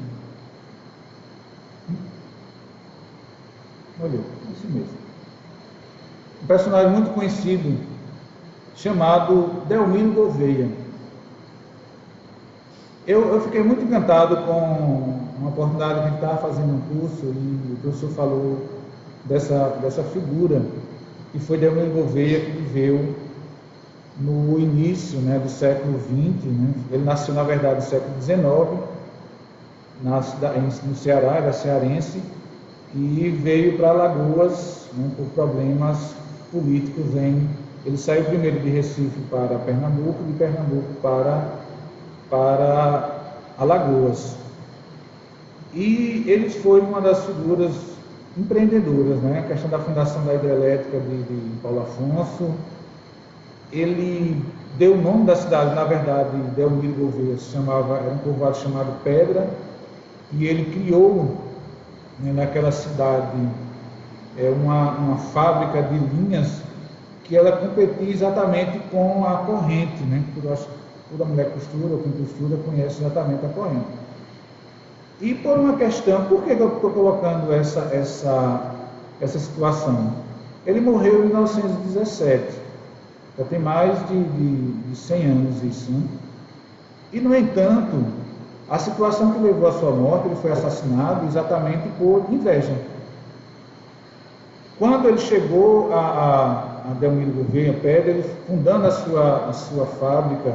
Olha, isso mesmo. Um personagem muito conhecido, chamado Delmiro Gouveia. Eu fiquei muito encantado com uma oportunidade que a gente estava fazendo um curso e o professor falou dessa figura, que foi Delmiro Gouveia, que viveu no início, né, do século XX. Né? Ele nasceu, na verdade, no século XIX, no Ceará, era cearense, e veio para Alagoas, né, por problemas políticos. Ele saiu primeiro de Recife para Pernambuco, de Pernambuco para Alagoas. E ele foi uma das figuras empreendedoras, né? A questão da fundação da hidrelétrica de Paulo Afonso. Ele deu o nome da cidade, na verdade, Delmiro Gouveia, era um povoado chamado Pedra, e ele criou, né, naquela cidade uma fábrica de linhas que ela competia exatamente com a corrente, né? Toda mulher costura ou quem costura conhece exatamente a corrente. E por uma questão, por que eu estou colocando essa situação? Ele morreu em 1917, já tem mais de 100 anos isso, né? E, no entanto, a situação que levou à sua morte, ele foi assassinado exatamente por inveja. Quando ele chegou a Delmiro Gouveia Pedra, ele fundando a sua fábrica,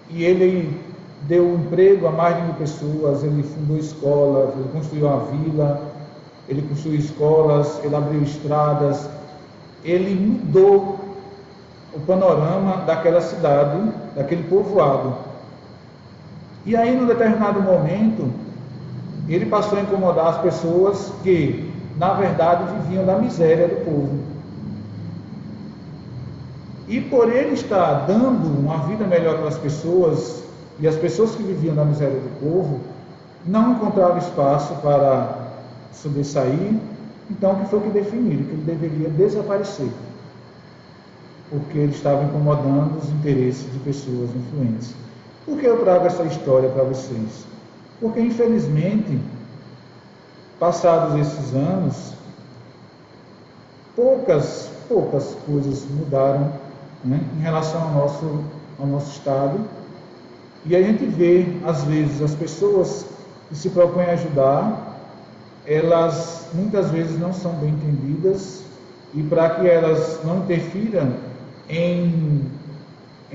e ele deu emprego a mais de 1000 pessoas, ele fundou escolas, ele construiu uma vila, ele construiu escolas, ele abriu estradas, ele mudou o panorama daquela cidade, daquele povoado. E aí, num determinado momento, ele passou a incomodar as pessoas que, na verdade, viviam da miséria do povo. E por ele estar dando uma vida melhor para as pessoas, e as pessoas que viviam da miséria do povo não encontravam espaço para sobressair, então o que foi que definiram? Que ele deveria desaparecer, porque ele estava incomodando os interesses de pessoas influentes. Por que eu trago essa história para vocês? Porque, infelizmente, passados esses anos, poucas coisas mudaram, né, em relação ao nosso Estado. E a gente vê, às vezes, as pessoas que se propõem a ajudar, elas muitas vezes não são bem entendidas, e para que elas não interfiram em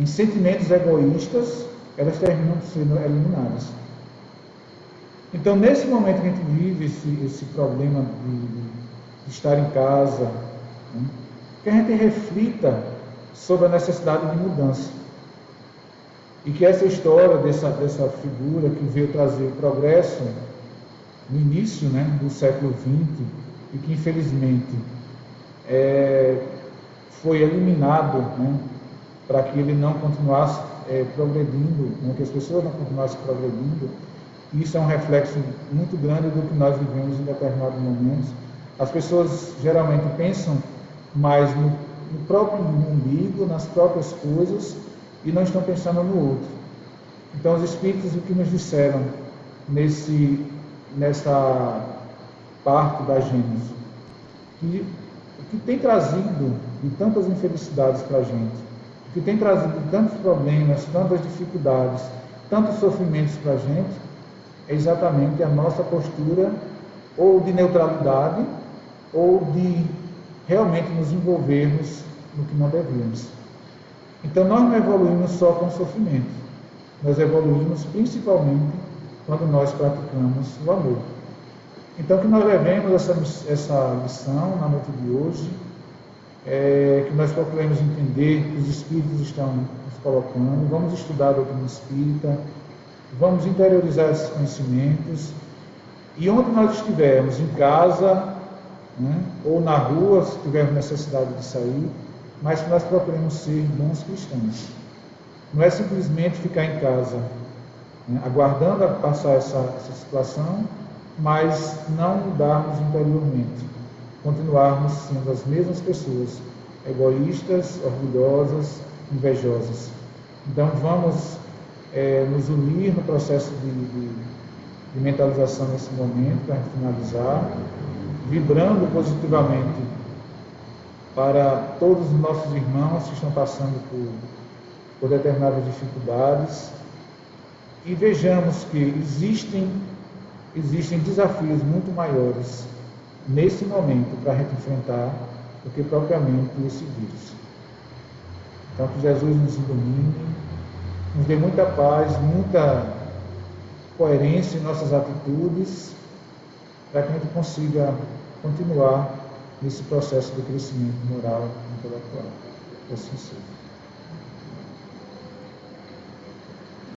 sentimentos egoístas, elas terminam sendo eliminadas. Então, nesse momento que a gente vive esse problema de estar em casa, né, que a gente reflita sobre a necessidade de mudança. E que essa história dessa figura que veio trazer progresso no início, né, do século XX, e que infelizmente foi eliminado, né, para que ele não continuasse progredindo, né, que as pessoas não continuassem progredindo. Isso é um reflexo muito grande do que nós vivemos em determinados momentos. As pessoas geralmente pensam mais no próprio umbigo, nas próprias coisas, e não estão pensando no outro. Então, os Espíritos, o que nos disseram nessa parte da Gênesis, que o que tem trazido de tantas infelicidades para a gente, o que tem trazido tantos problemas, tantas dificuldades, tantos sofrimentos para a gente, é exatamente a nossa postura ou de neutralidade ou de realmente nos envolvermos no que não devíamos. Então, nós não evoluímos só com o sofrimento, nós evoluímos principalmente quando nós praticamos o amor. Então, que nós levemos essa lição na noite de hoje, que nós procuremos entender que os Espíritos estão nos colocando, vamos estudar a doutrina espírita, vamos interiorizar esses conhecimentos, e onde nós estivermos, em casa, né, ou na rua, se tivermos necessidade de sair, mas que nós procuremos ser bons cristãos. Não é simplesmente ficar em casa, né, aguardando a passar essa situação, mas não mudarmos interiormente, continuarmos sendo as mesmas pessoas, egoístas, orgulhosas, invejosas. Então vamos nos unir no processo de mentalização nesse momento, para finalizar, vibrando positivamente para todos os nossos irmãos que estão passando por determinadas dificuldades, e vejamos que existem desafios muito maiores nesse momento para a gente enfrentar do que propriamente esse vírus. Então, que Jesus nos ilumine, nos dê muita paz, muita coerência em nossas atitudes, para que a gente consiga continuar nesse processo de crescimento moral e intelectual. Que assim seja.